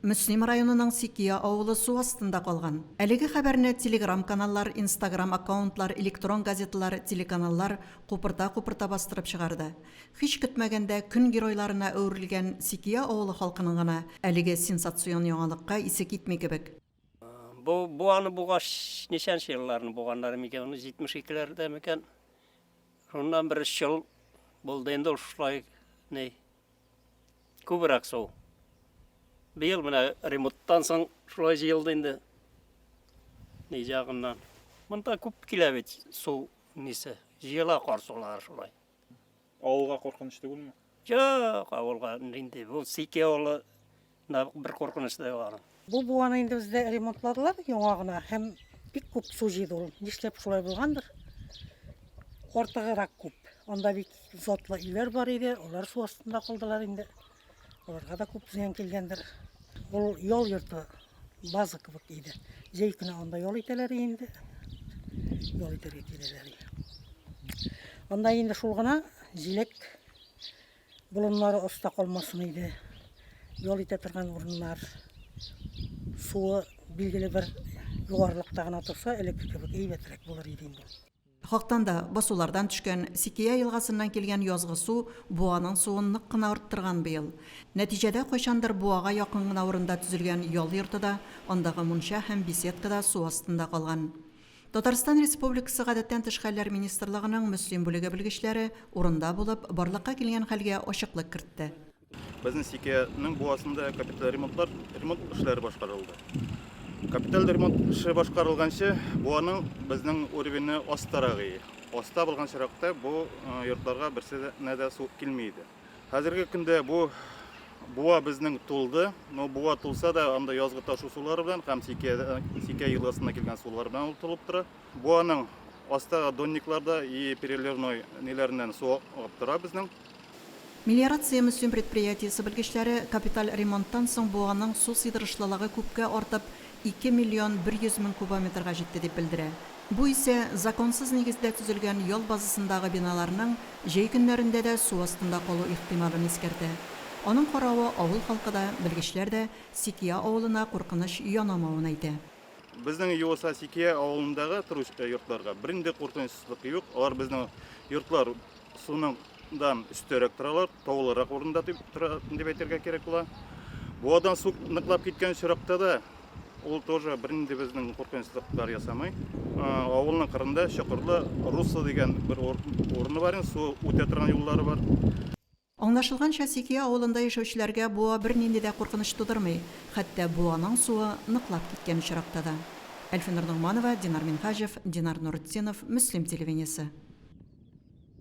Мөслим районының Сикия авылы су астында калган. Әлеге хәбәрне телеграм-каналлар, инстаграм аккаунтлар, электрон газеталар, телеканаллар купырта бастырып чыгарды. Һич көтмәгәндә көн геройларына әверелгән Сикия авылы халкының гына әлеге сенсацион яңалыкка исе китми кебек. Bu anı buğaş neçənçi yıllarını buğanları meken, onu 72'lerde meken. Ondan bir yıl buldu endi uşulay ne? Kubrak soğuk. Bir yıl bana remonttan soň şulay yıldı endi. Ne jagyndan. Mında köp kilebet su nese. Jyla qarşılar şulay. Ауылға қорқынышты булму? Жок, авылга инде бул Сикия авылы bir коркунучтай бар. Бұл буаны енді бізде ремонтладылар яңағына, һәм бик күп су жейді ол. Нишләп шулай булгандыр? Ортағырақ күп. Онда бик затлы үйлер бар иде, олар су астында калдылар инде. Оларга да күп зыян келгәндер. Бұл yol йорты база кебек иде. Җәй көне анда yol итәләр инде. Yol итәргә киләләр. Онда инде шул гына җиләк болыннары оста калмасын иде. Yol итә торган урыннар суы билгеле бер югарылыкта гына турса, элек кебек әйбәтрәк булыр иде инде. Хактан да басулардан төшкән Сикия елгасыннан килгән язгы су буаның суын нык кына арттырган быел. Нәтиҗәдә кайчандыр буага якын гына урында төзелгән ял йортыда, андагы мунча һәм беседкада су астында калган. Татарстан Республикасы гадәттән тыш хәлләр министрлыгының Мөслим бүлеге белгечләре урында булып барлыкка килгән хәлгә ачыклык кертте. Безнең Сикияның буасында капиталь ремонт эшләре башкарылды. Капиталь ремонт эше башкарылганчы, буаның безнең уровене астарагы. Аста булган чиракта бу йортларга берсе дә су килмейди. Хәзерге көндә бу буа безнең тулды, но буа тулса да анда язгы ташу сулары белән һәм Сикия елгасына килгән сулар белән тулып тора. Буаның аста донникларда и переливной неләреннән су агып тора безнең. Мелиорация Мөслим предприятиесе белгечләре капиталь ремонттан соң буаның су сыйдырышлылыгы күпкә артып 2 миллион 100 мең кубометрга җитте дип белдерә. Бу исә законсыз нигездә төзелгән ял базасындагы биналарның җәй көннәрендә дә су астында калу ихтималын искәртә. Аның каравы авыл халкы да, белгечләр дә Сикия авылына куркыныч янамавын әйтә. Безнең Юоса Сикия авылындагы туручы йортларга бернинди куркынычсызлык юк. Алар безнең йортлар суныңдан өстәрәк торалар, тауларак урында дип әйтергә кирәк була. Буадан су ныклап киткән чиракта да ул тоже бернинди безнең куркынычсызлыклар ясамый. Авылның кырында Чокырлы Русы дигән бер урыны бар, су үтә торган юллары бар. Аңлашылганча, Сикия авылында яшәүчеләргә буа бернинди дә куркыныч тудырмый, хәтта буаның суы ныклап киткән чиракта да. Әлфинур Нугманова, Динар Минхажев, Динар Нурутдинов, Мөслим телевидениесе.